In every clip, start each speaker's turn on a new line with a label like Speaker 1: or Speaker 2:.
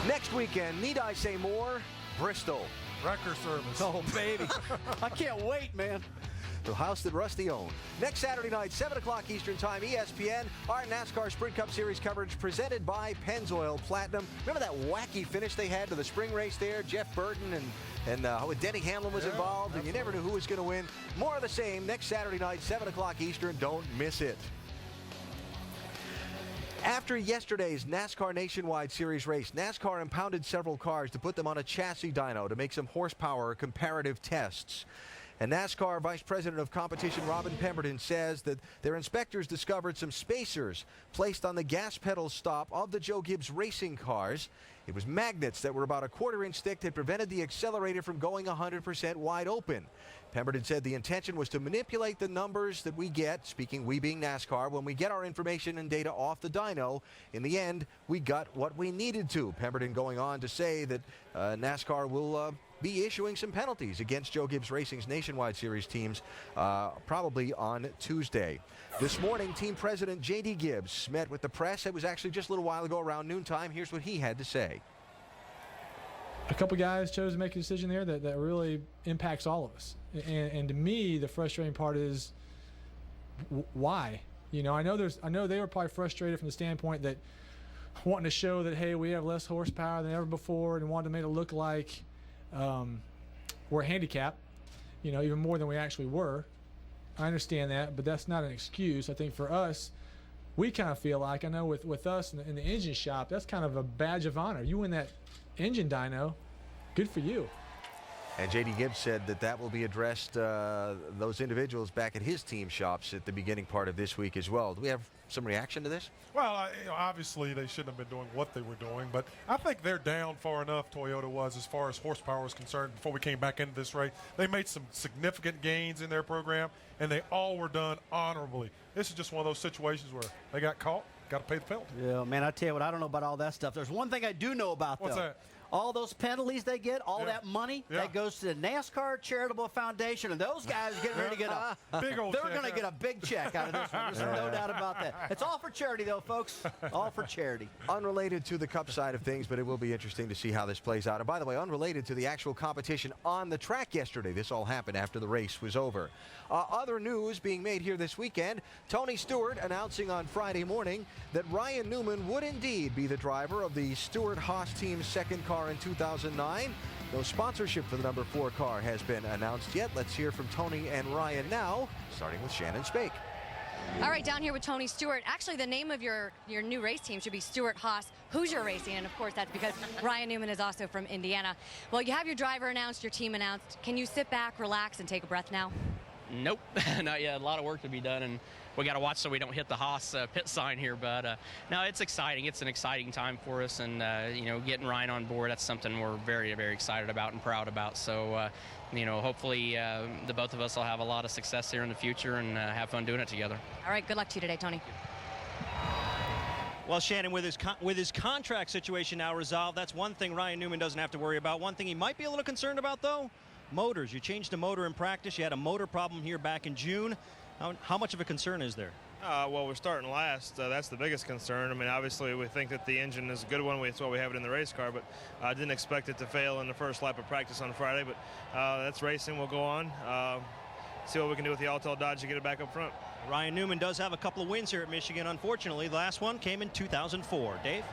Speaker 1: Next weekend, need I say more? Bristol.
Speaker 2: Wrecker service.
Speaker 3: Oh, baby. I can't wait, man.
Speaker 1: The house that Rusty owned. Next Saturday night, 7 o'clock Eastern Time, ESPN, our NASCAR Sprint Cup Series coverage presented by Pennzoil Platinum. Remember that wacky finish they had to the spring race there? Jeff Burton and Denny Hamlin was involved, and you never knew who was going to win. More of the same next Saturday night, 7 o'clock Eastern. Don't miss it. After yesterday's NASCAR Nationwide Series race, NASCAR impounded several cars to put them on a chassis dyno to make some horsepower comparative tests. And NASCAR Vice President of Competition Robin Pemberton says that their inspectors discovered some spacers placed on the gas pedal stop of the Joe Gibbs racing cars. It was magnets that were about a quarter-inch thick that prevented the accelerator from going 100% wide open. Pemberton said the intention was to manipulate the numbers that we get, speaking we being NASCAR, when we get our information and data off the dyno. In the end, we got what we needed to. Pemberton going on to say that NASCAR will be issuing some penalties against Joe Gibbs Racing's Nationwide Series teams probably on Tuesday. This morning, team president J.D. Gibbs met with the press. It was actually just a little while ago around noontime. Here's what he had to say.
Speaker 4: A couple guys chose to make a decision there that really impacts all of us. And to me, the frustrating part is why? You know, I know they were probably frustrated from the standpoint that wanting to show that, hey, we have less horsepower than ever before, and wanted to make it look like we're handicapped, you know, even more than we actually were. I understand that, but that's not an excuse. I think for us, we kind of feel like, I know with us in the engine shop, that's kind of a badge of honor. You win that engine dyno, good for you.
Speaker 1: And J.D. Gibbs said that will be addressed, those individuals back at his team shops at the beginning part of this week as well. Do we have some reaction to this?
Speaker 2: Well, obviously they shouldn't have been doing what they were doing, but I think they're down far enough, Toyota was, as far as horsepower was concerned before we came back into this race. They made some significant gains in their program, and they all were done honorably. This is just one of those situations where they got caught, got to pay the penalty.
Speaker 3: Yeah, man, I tell you what, I don't know about all that stuff. There's one thing I do know about,
Speaker 2: What's
Speaker 3: though.
Speaker 2: that?
Speaker 3: All those penalties they get, all that money, that goes to the NASCAR Charitable Foundation, and those guys are getting ready to get
Speaker 2: big old
Speaker 3: they're
Speaker 2: check,
Speaker 3: going to get a big check out of this one. There's no doubt about that. It's all for charity, though, folks. All for charity.
Speaker 1: Unrelated to the Cup side of things, but it will be interesting to see how this plays out. And by the way, unrelated to the actual competition on the track yesterday. This all happened after the race was over. Other news being made here this weekend. Tony Stewart announcing on Friday morning that Ryan Newman would indeed be the driver of the Stewart-Haas team's second car in 2009. No sponsorship for the number 4 car has been announced yet. Let's hear from Tony and Ryan now, starting with Shannon Spake.
Speaker 5: All right, down here with Tony Stewart. Actually, the name of your new race team should be Stewart-Haas Hoosier Racing, and of course that's because Ryan Newman is also from Indiana. Well, you have your driver announced, your team announced. Can you sit back, relax, and take a breath now?
Speaker 6: Nope, not yet. A lot of work to be done, and we got to watch so we don't hit the Haas pit sign here. But no, it's exciting. It's an exciting time for us, and you know, getting Ryan on board, that's something we're very, very excited about and proud about. So, you know, hopefully the both of us will have a lot of success here in the future and have fun doing it together.
Speaker 5: All right, good luck to you today, Tony.
Speaker 7: Well, Shannon, with his contract situation now resolved, that's one thing Ryan Newman doesn't have to worry about. One thing he might be a little concerned about, though, motors. You changed the motor in practice. You had a motor problem here back in June. How much of a concern is there?
Speaker 8: Well, we're starting last. That's the biggest concern. I mean, obviously, we think that the engine is a good one. That's why we have it in the race car, but I didn't expect it to fail in the first lap of practice on Friday. But that's racing. We'll go on, see what we can do with the Altel Dodge to get it back up front.
Speaker 7: Ryan Newman does have a couple of wins here at Michigan. Unfortunately, the last one came in 2004. Dave?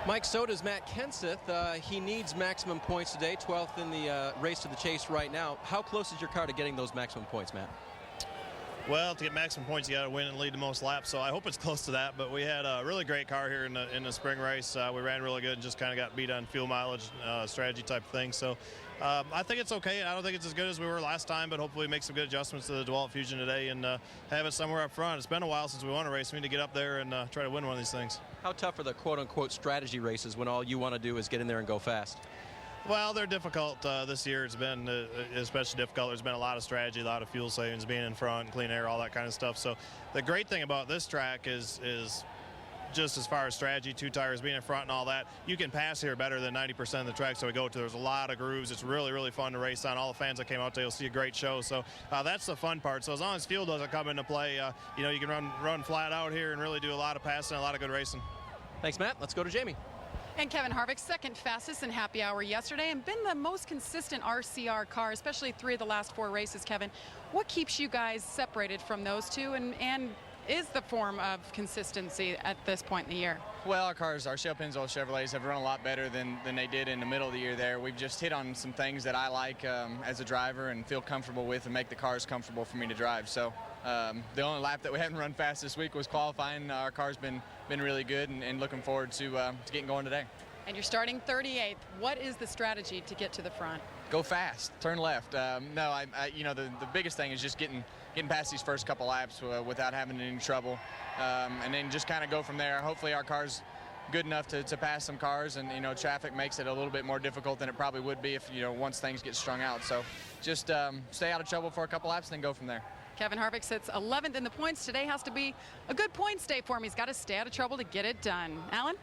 Speaker 9: Mike, so does Matt Kenseth. He needs maximum points today, 12th in the race to the chase right now. How close is your car to getting those maximum points, Matt?
Speaker 8: Well, to get maximum points, you got to win and lead the most laps, so I hope it's close to that. But we had a really great car here in the spring race. We ran really good and just kind of got beat on fuel mileage strategy type of thing. So I think it's okay. I don't think it's as good as we were last time, but hopefully make some good adjustments to the DeWalt Fusion today and have it somewhere up front. It's been a while since we won a race. We need to get up there and try to win one of these things.
Speaker 9: How tough are the quote-unquote strategy races when all you want to do is get in there and go fast?
Speaker 8: Well, they're difficult this year. It's been especially difficult. There's been a lot of strategy, a lot of fuel savings, being in front, clean air, all that kind of stuff. So the great thing about this track is just as far as strategy, 2 tires being in front and all that, you can pass here better than 90% of the tracks that we go to. There's a lot of grooves. It's really, really fun to race on. All the fans that came out today will see a great show. So that's the fun part. So as long as fuel doesn't come into play, you know, you can run flat out here and really do a lot of passing, a lot of good racing.
Speaker 9: Thanks, Matt. Let's go to Jamie.
Speaker 10: And Kevin Harvick, second fastest in happy hour yesterday and been the most consistent RCR car, especially 3 of the last 4 races, Kevin. What keeps you guys separated from those two, and is the form of consistency at this point in the year?
Speaker 11: Well, our cars, our Shell Pennzoil Chevrolets, have run a lot better than they did in the middle of the year there. We've just hit on some things that I like as a driver and feel comfortable with and make the cars comfortable for me to drive. So the only lap that we haven't run fast this week was qualifying. Our car's been really good, and looking forward to getting going today.
Speaker 10: And you're starting 38th. What is the strategy to get to the front?
Speaker 11: Go fast, turn left. No, you know, the biggest thing is just getting past these first couple laps without having any trouble, and then just kind of go from there. Hopefully our car's good enough to pass some cars, and you know, traffic makes it a little bit more difficult than it probably would be if, you know, once things get strung out. So just stay out of trouble for a couple laps and then go from there.
Speaker 10: Kevin Harvick sits 11th in the points. Today has to be a good points day for him. He's got to stay out of trouble to get it done. Alan?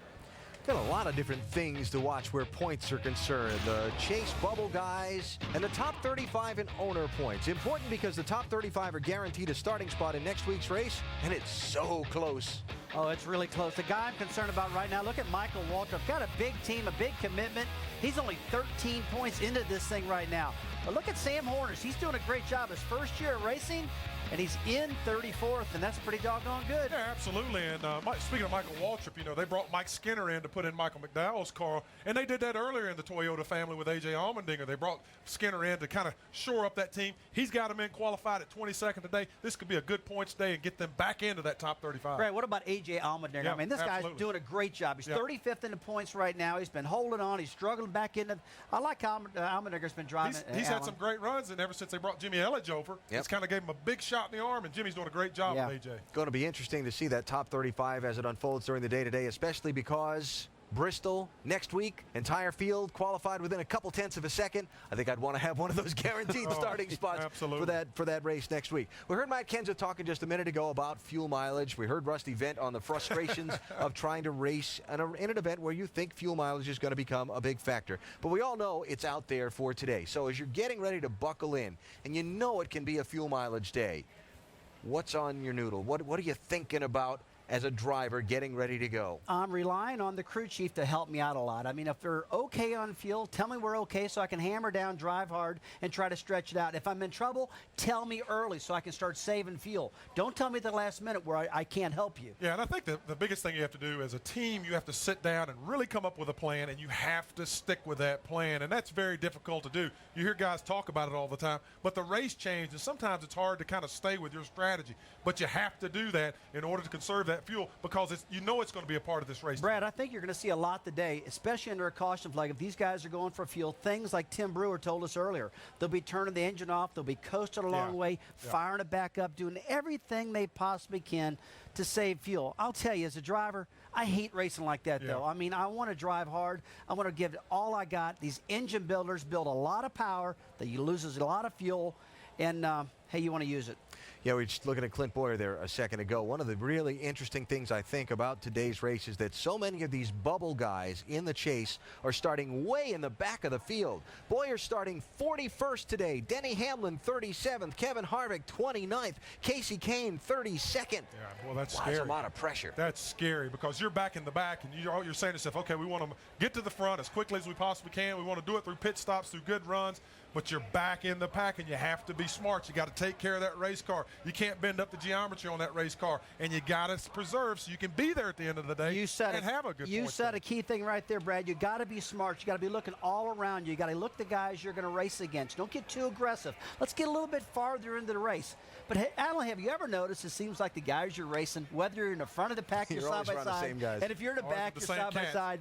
Speaker 1: Got a lot of different things to watch where points are concerned. The Chase Bubble guys and the top 35 in owner points. Important because the top 35 are guaranteed a starting spot in next week's race, and it's so close.
Speaker 3: Oh, it's really close. The guy I'm concerned about right now, look at Michael Waltrip. Got a big team, a big commitment. He's only 13 points into this thing right now. But look at Sam Horners. He's doing a great job his first year at racing, and he's in 34th, and that's pretty doggone good.
Speaker 2: Yeah, absolutely. And speaking of Michael Waltrip, you know, they brought Mike Skinner in to put in Michael McDowell's car, and they did that earlier in the Toyota family with A.J. Allmendinger. They brought Skinner in to kind of shore up that team. He's got them in qualified at 22nd today. This could be a good points day and get them back into that top 35.
Speaker 3: Right, what about A.J. Allmendinger?
Speaker 2: Yeah,
Speaker 3: I mean, this
Speaker 2: absolutely.
Speaker 3: guy's doing a great job. He's
Speaker 2: Yeah.
Speaker 3: 35th in the points right now. He's been holding on. He's struggling back into. I like how Allmendinger's been driving.
Speaker 2: He's had some great runs, and ever since they brought Jimmy Elledge over, it's kind of gave him a big shot in the arm, and Jimmy's doing a great job with A.J.
Speaker 1: Going to be interesting to see that top 35 as it unfolds during the day today, especially because Bristol next week, entire field qualified within a couple tenths of a second. I think I'd want to have one of those guaranteed starting spots for that race next week. We heard Matt Kenseth talking just a minute ago about fuel mileage. We heard Rusty vent on the frustrations of trying to race in an event where you think fuel mileage is going to become a big factor. But we all know it's out there for today. So as you're getting ready to buckle in, and you know it can be a fuel mileage day, what's on your noodle? What are you thinking about as a driver getting ready to go?
Speaker 3: I'm relying on the crew chief to help me out a lot. I mean, if they're okay on fuel, tell me we're okay so I can hammer down, drive hard, and try to stretch it out. If I'm in trouble, tell me early so I can start saving fuel. Don't tell me at the last minute where I can't help you.
Speaker 2: Yeah, and I think the biggest thing you have to do as a team, you have to sit down and really come up with a plan, and you have to stick with that plan, and that's very difficult to do. You hear guys talk about it all the time, but the race changed, and sometimes it's hard to kind of stay with your strategy. But you have to do that in order to conserve that fuel, because it's going to be a part of this race.
Speaker 3: Brad, I think you're going to see a lot today, especially under a caution flag. If these guys are going for fuel, things like Tim Brewer told us earlier, they'll be turning the engine off, they'll be coasting a long way, firing it back up, doing everything they possibly can to save fuel. I'll tell you, as a driver, I hate racing like that, though. I mean, I want to drive hard. I want to give it all I got. These engine builders build a lot of power that you loses a lot of fuel, and hey, you want to use it.
Speaker 1: Yeah, we were just looking at Clint Boyer there a second ago. One of the really interesting things I think about today's race is that so many of these bubble guys in the chase are starting way in the back of the field. Boyer's starting 41st today. Denny Hamlin 37th. Kevin Harvick 29th. Casey Kane 32nd.
Speaker 2: Yeah, well, that's scary.
Speaker 1: That's a lot of pressure.
Speaker 2: That's scary because you're back in the back, and you're saying to yourself, okay, we want to get to the front as quickly as we possibly can. We want to do it through pit stops, through good runs. But you're back in the pack, and you have to be smart. You got to take care of that race car. You can't bend up the geometry on that race car, and you got to preserve so you can be there at the end of the day and have a good.
Speaker 3: You said a key thing right there, Brad. You got to be smart. You got to be looking all around you. You got to look the guys you're going to race against. Don't get too aggressive. Let's get a little bit farther into the race. But hey, Alan, have you ever noticed it seems like the guys you're racing, whether you're in the front of the pack, you're side by side, and if you're in the back, you're side by side,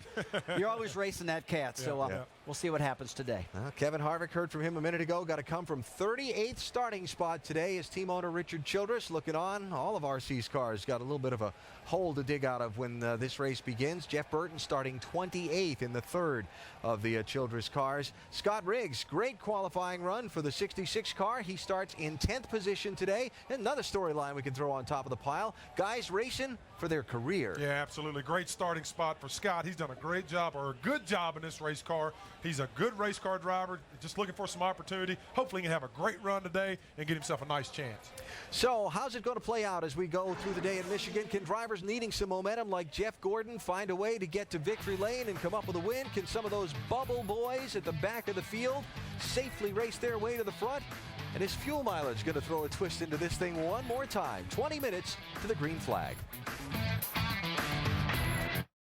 Speaker 3: you're always racing that cat. So we'll see what happens today.
Speaker 1: Kevin Harvick, heard from him a minute ago, got to come from 38th starting spot today. His team owner Richard Childress looking on. All of RC's cars got a little bit of a hole to dig out of when this race begins. Jeff Burton starting 28th in the third of the Childress cars. Scott Riggs, great qualifying run for the 66 car. He starts in 10th position today. Another storyline we can throw on top of the pile. Guys racing for their career.
Speaker 2: Yeah, absolutely. Great starting spot for Scott. He's done a great job, or a good job, in this race car. He's a good race car driver, just looking for some opportunity. Hopefully he can have a great run today and get himself a nice chance.
Speaker 1: So how's it going to play out as we go through the day in Michigan? Can drivers needing some momentum like Jeff Gordon find a way to get to victory lane and come up with a win? Can some of those bubble boys at the back of the field safely race their way to the front? And is fuel mileage going to throw a twist into this thing one more time? 20 minutes to the green flag.